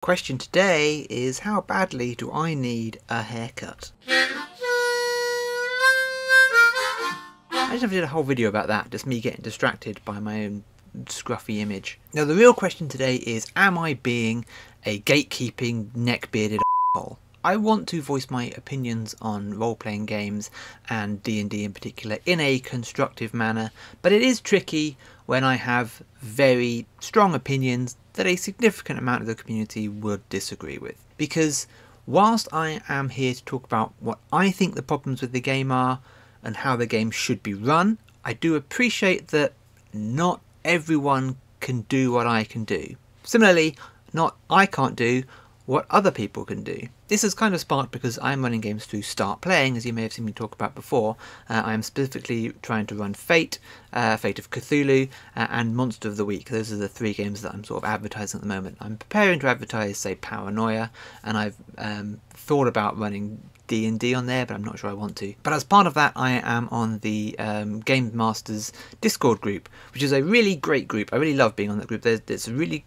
Question today is, how badly do I need a haircut? I just did a whole video about that, just me getting distracted by my own scruffy image. Now the real question today is, am I being a gatekeeping, neck-bearded asshole? I want to voice my opinions on role-playing games and D&D in particular in a constructive manner, but it is tricky when I have very strong opinions that a significant amount of the community would disagree with. Because whilst I am here to talk about what I think the problems with the game are and how the game should be run, I do appreciate that not everyone can do what I can do. Similarly, not I can't do what other people can do. This is kind of sparked because I'm running games through Start Playing, as you may have seen me talk about before. I'm specifically trying to run Fate, Fate of Cthulhu, and Monster of the Week. Those are the three games that I'm sort of advertising at the moment. I'm preparing to advertise, say, Paranoia, and I've thought about running D&D on there, but I'm not sure I want to. But as part of that, I am on the Game Masters Discord group, which is a really great group. I really love being on that group. There's a really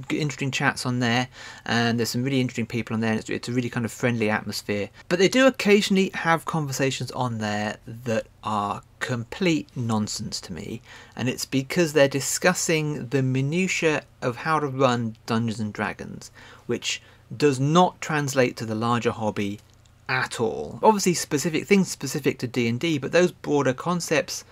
interesting chats on there, and there's some really interesting people on there, and it's a really kind of friendly atmosphere. But they do occasionally have conversations on there that are complete nonsense to me, and it's because they're discussing the minutiae of how to run Dungeons and Dragons, which does not translate to the larger hobby at all. Obviously specific things specific to D&D, but those broader concepts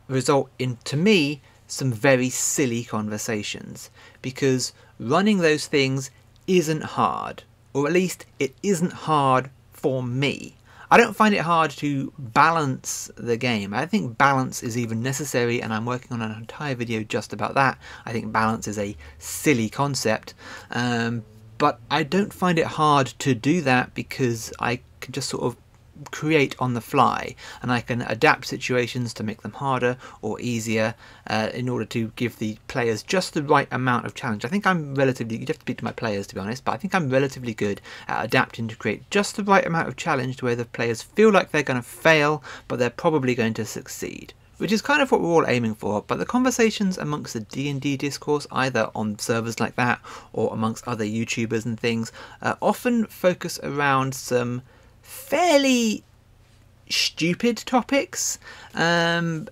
result in, to me, some very silly conversations, because running those things isn't hard, or at least it isn't hard for me. I don't find it hard to balance the game. I think balance is even necessary, and I'm working on an entire video just about that. I think balance is a silly concept, but I don't find it hard to do that because I can just sort of create on the fly, and I can adapt situations to make them harder or easier in order to give the players just the right amount of challenge. I think I'm relatively, you'd have to speak to my players to be honest, but I think I'm relatively good at adapting to create just the right amount of challenge to where the players feel like they're going to fail, but they're probably going to succeed. Which is kind of what we're all aiming for, but the conversations amongst the D&D discourse, either on servers like that or amongst other YouTubers and things, often focus around some fairly stupid topics, other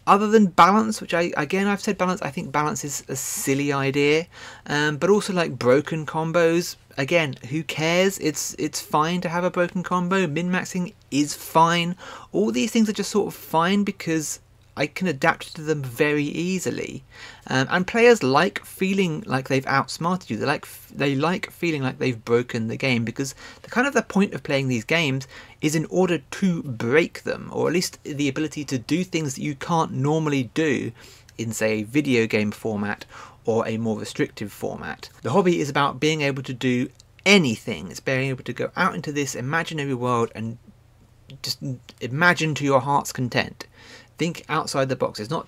than balance, which I've said balance. I think balance is a silly idea, but also like broken combos. Again, who cares? It's fine to have a broken combo. Min-maxing is fine. All these things are just sort of fine because I can adapt to them very easily, and players like feeling like they've outsmarted you. They like feeling like they've broken the game, because the point of playing these games is in order to break them, or at least the ability to do things that you can't normally do in, say, a video game format or a more restrictive format. The hobby is about being able to do anything. It's being able to go out into this imaginary world and just imagine to your heart's content. Think outside the box. You're not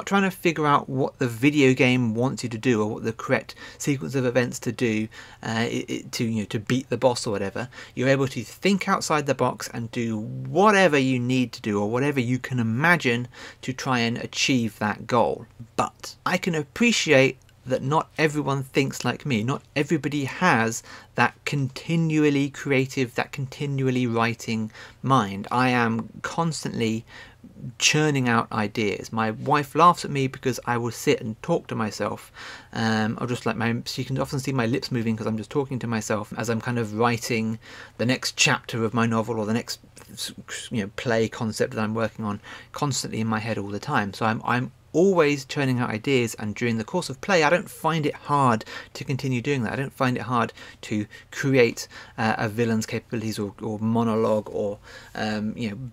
trying to figure out what the video game wants you to do, or what the correct sequence of events to do to beat the boss or whatever. You're able to think outside the box and do whatever you need to do, or whatever you can imagine to try and achieve that goal. But I can appreciate that not everyone thinks like me. Not everybody has that continually creative, that continually writing mind. I am constantly churning out ideas. My wife laughs at me because I will sit and talk to myself. I'll just she can often see my lips moving because I'm just talking to myself as I'm kind of writing the next chapter of my novel, or the next play concept that I'm working on, constantly in my head all the time. So I'm always churning out ideas, and during the course of play I don't find it hard to continue doing that. I don't find it hard to create a villain's capabilities, or monologue, or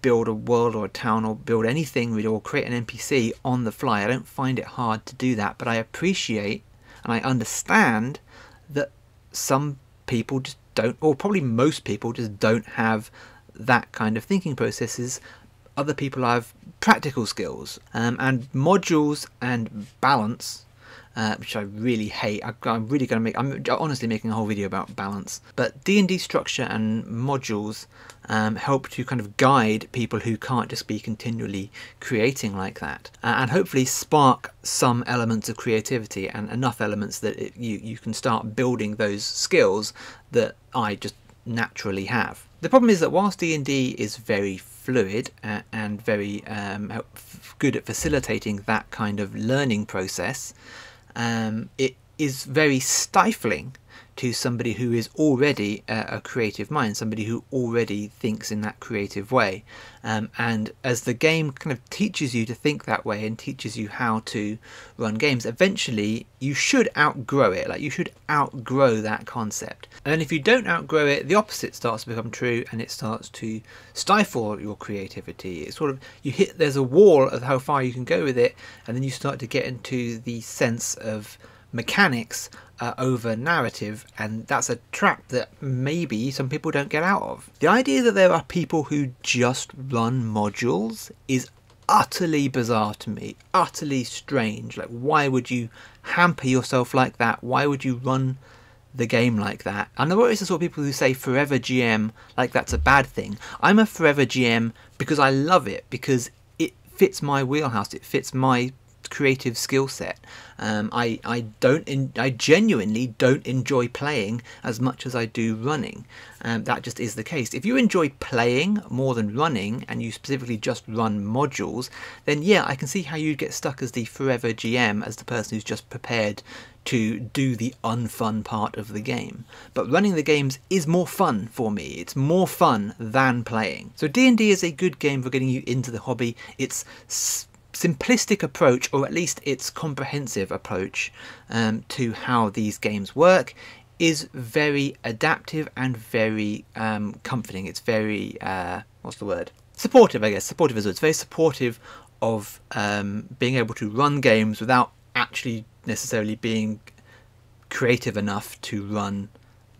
build a world or a town, or build anything really, or create an NPC on the fly. I don't find it hard to do that, but I appreciate and I understand that some people just don't, or probably most people just don't have that kind of thinking processes. Other people have practical skills, and modules and balance which I really hate. I'm really going to make, I'm honestly making a whole video about balance. But D&D structure and modules help to kind of guide people who can't just be continually creating like that, and hopefully spark some elements of creativity and enough elements that you can start building those skills that I just naturally have. The problem is that whilst D&D is very fluid and very good at facilitating that kind of learning process, it is very stifling to somebody who is already a creative mind, somebody who already thinks in that creative way. And as the game kind of teaches you to think that way and teaches you how to run games, eventually you should outgrow it. Like, you should outgrow that concept. And then if you don't outgrow it, the opposite starts to become true, and it starts to stifle your creativity. It's sort of, there's a wall of how far you can go with it, and then you start to get into the sense of mechanics over narrative, and that's a trap that maybe some people don't get out of. The idea that there are people who just run modules is utterly bizarre to me, utterly strange. Like, why would you hamper yourself like that? Why would you run the game like that? And there are always the sort of people who say forever GM like that's a bad thing. I'm a forever GM because I love it, because it fits my wheelhouse, it fits my creative skill set. I genuinely don't enjoy playing as much as I do running. That just is the case. If you enjoy playing more than running, and you specifically just run modules, then yeah, I can see how you'd get stuck as the forever GM, as the person who's just prepared to do the unfun part of the game. But running the games is more fun for me. It's more fun than playing. So D&D is a good game for getting you into the hobby. It's simplistic approach, or at least its comprehensive approach to how these games work, is very adaptive and very comforting. It's very what's the word? Supportive, I guess. Supportive is it. It's very supportive of being able to run games without actually necessarily being creative enough to run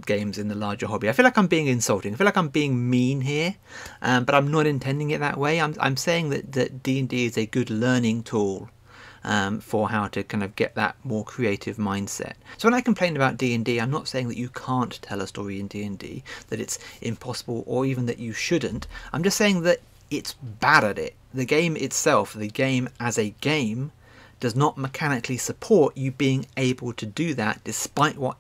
games in the larger hobby. I feel like I'm being insulting. I feel like I'm being mean here, but I'm not intending it that way. I'm saying that D&D is a good learning tool for how to kind of get that more creative mindset. So when I complain about D&D, I'm not saying that you can't tell a story in D&D, that it's impossible, or even that you shouldn't. I'm just saying that it's bad at it. The game itself, the game as a game, does not mechanically support you being able to do that, despite what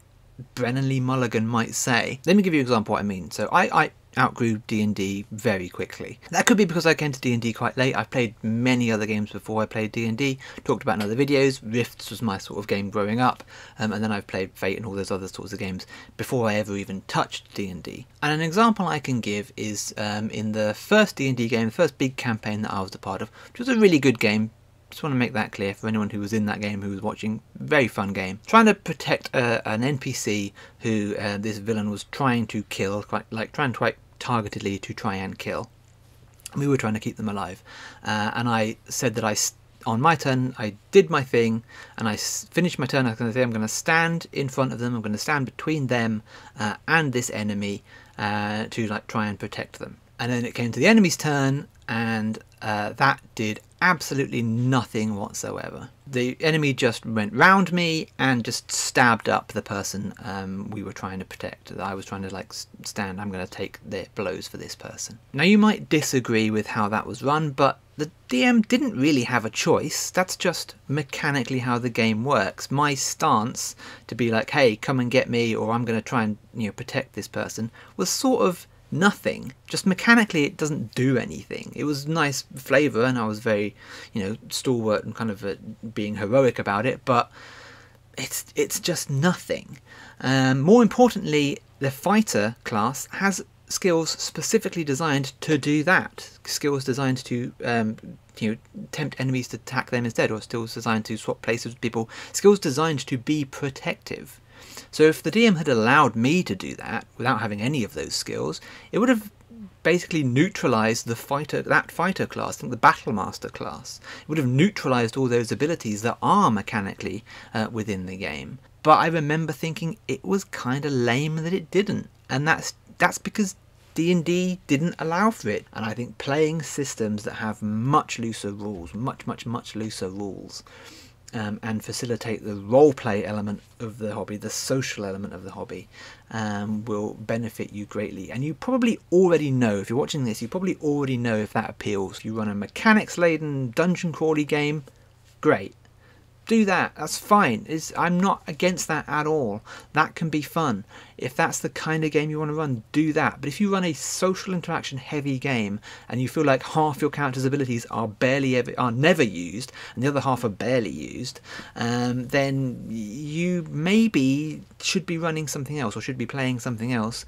Brennan Lee Mulligan might say. Let me give you an example of what I mean. So I outgrew D&D very quickly. That could be because I came to D&D quite late. I've played many other games before I played D&D, talked about in other videos. Rifts was my sort of game growing up, and then I've played Fate and all those other sorts of games before I ever even touched D&D. And an example I can give is in the first D&D game, the first big campaign that I was a part of, which was a really good game. Just want to make that clear for anyone who was in that game, who was watching. Very fun game. Trying to protect an NPC who this villain was trying to kill, trying quite targetedly to try and kill. We were trying to keep them alive. And I said that on my turn, I did my thing, and I finished my turn. I was going to say I'm going to stand in front of them. I'm going to stand between them and this enemy to try and protect them. And then it came to the enemy's turn, and that did absolutely nothing whatsoever. The enemy just went round me and just stabbed up the person we were trying to protect. I was trying to stand, I'm going to take their blows for this person. Now you might disagree with how that was run, but the DM didn't really have a choice. That's just mechanically how the game works. My stance to be like, hey, come and get me, or I'm going to try and protect this person, was sort of nothing. Just mechanically it doesn't do anything. It was nice flavour, and I was very stalwart and kind of being heroic about it, but it's just nothing. More importantly, the fighter class has skills specifically designed to do that. Skills designed to tempt enemies to attack them instead, or skills designed to swap places with people. Skills designed to be protective. So if the DM had allowed me to do that without having any of those skills, it would have basically neutralised that fighter class, I think the battle master class. It would have neutralised all those abilities that are mechanically within the game. But I remember thinking it was kind of lame that it didn't, and that's because D&D didn't allow for it. And I think playing systems that have much looser rules, much looser rules, and facilitate the role-play element of the hobby, the social element of the hobby, will benefit you greatly. And you probably already know, if you're watching this, you probably already know if that appeals. If you run a mechanics-laden dungeon crawly game, great. Do that, that's fine. I'm not against that at all. That can be fun. If that's the kind of game you want to run, do that. But if you run a social interaction heavy game and you feel like half your character's abilities are never used and the other half are barely used, then you maybe should be running something else or should be playing something else,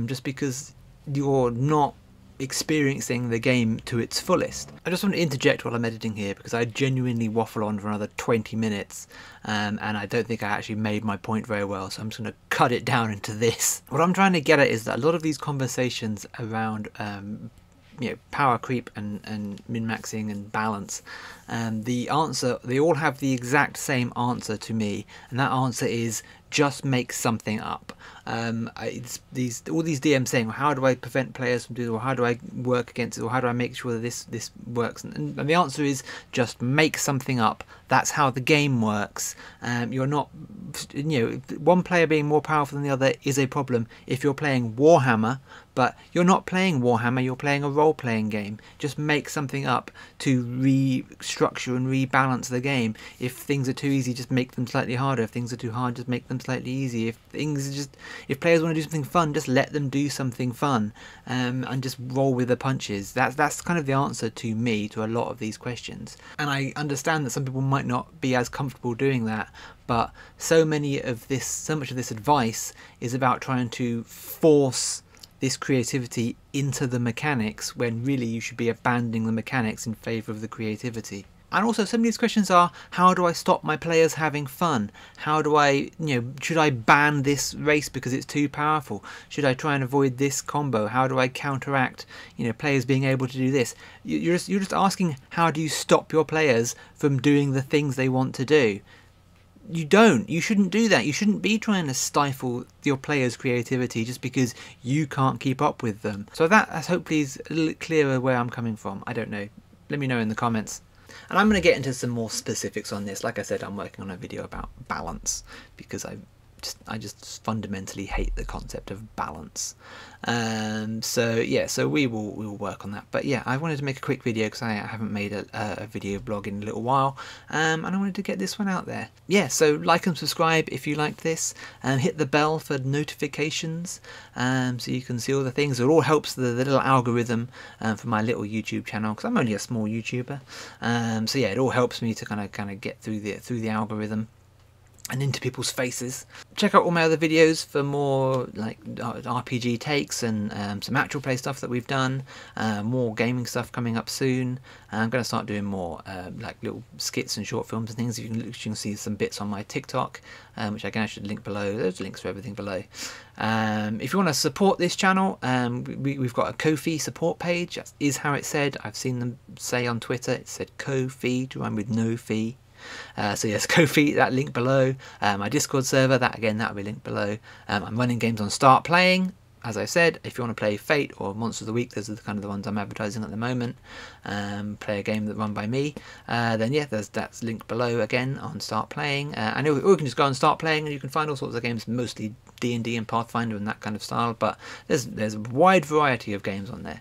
just because you're not experiencing the game to its fullest. I just want to interject while I'm editing here because I genuinely waffle on for another 20 minutes and I don't think I actually made my point very well, so I'm just going to cut it down into this. What I'm trying to get at is that a lot of these conversations around power creep and min-maxing and balance, the answer, they all have the exact same answer to me, and that answer is just make something up. All these DMs saying, well, how do I prevent players from doing it, or how do I work against it, or how do I make sure that this works? And the answer is just make something up. That's how the game works. You're not, one player being more powerful than the other is a problem if you're playing Warhammer, but you're not playing Warhammer, you're playing a role-playing game. Just make something up to restructure and rebalance the game. If things are too easy, just make them slightly harder. If things are too hard, just make them slightly easy. If players want to do something fun, just let them do something fun, and just roll with the punches. That's kind of the answer to me to a lot of these questions. And I understand that some people might not be as comfortable doing that, but so much of this advice is about trying to force this creativity into the mechanics when really you should be abandoning the mechanics in favour of the creativity. And also some of these questions are, how do I stop my players having fun? How do I, should I ban this race because it's too powerful? Should I try and avoid this combo? How do I counteract, players being able to do this? You're just asking, how do you stop your players from doing the things they want to do? You shouldn't do that. You shouldn't be trying to stifle your players' creativity just because you can't keep up with them. So that hopefully is a little clearer where I'm coming from. I don't know. Let me know in the comments. And I'm going to get into some more specifics on this. Like I said, I'm working on a video about balance because I just fundamentally hate the concept of balance. So we will work on that. But yeah, I wanted to make a quick video because I haven't made a video blog in a little while, and I wanted to get this one out there. Yeah, so like and subscribe if you liked this, and hit the bell for notifications, so you can see all the things. It all helps the little algorithm for my little YouTube channel, because I'm only a small YouTuber. So yeah, it all helps me to kind of get through the algorithm and into people's faces. Check out all my other videos for more like RPG takes and some actual play stuff that we've done, more gaming stuff coming up soon. I'm going to start doing more like little skits and short films and things. You can see some bits on my TikTok, which again I should link below. There's links for everything below. If you want to support this channel, we've got a Ko-fi support page. That is how it said. I've seen them say on Twitter, it said Ko-fi to rhyme with no fee. So yes, Ko-fi, that link below. My Discord server, that will be linked below. I'm running games on Start Playing. As I said, if you want to play Fate or Monsters of the Week, those are the ones I'm advertising at the moment. Play a game that run by me. Then yeah, that's linked below again on Start Playing. And or you can just go and Start Playing, and you can find all sorts of games, mostly D&D and Pathfinder and that kind of style. But there's a wide variety of games on there.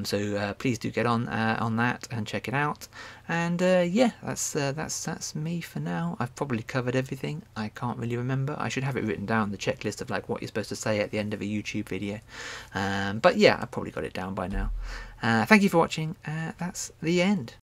So please do get on that and check it out. And yeah, that's me for now. I've probably covered everything. I can't really remember. I should have it written down, the checklist of like what you're supposed to say at the end of a YouTube video. But yeah, I've probably got it down by now. Thank you for watching. That's the end.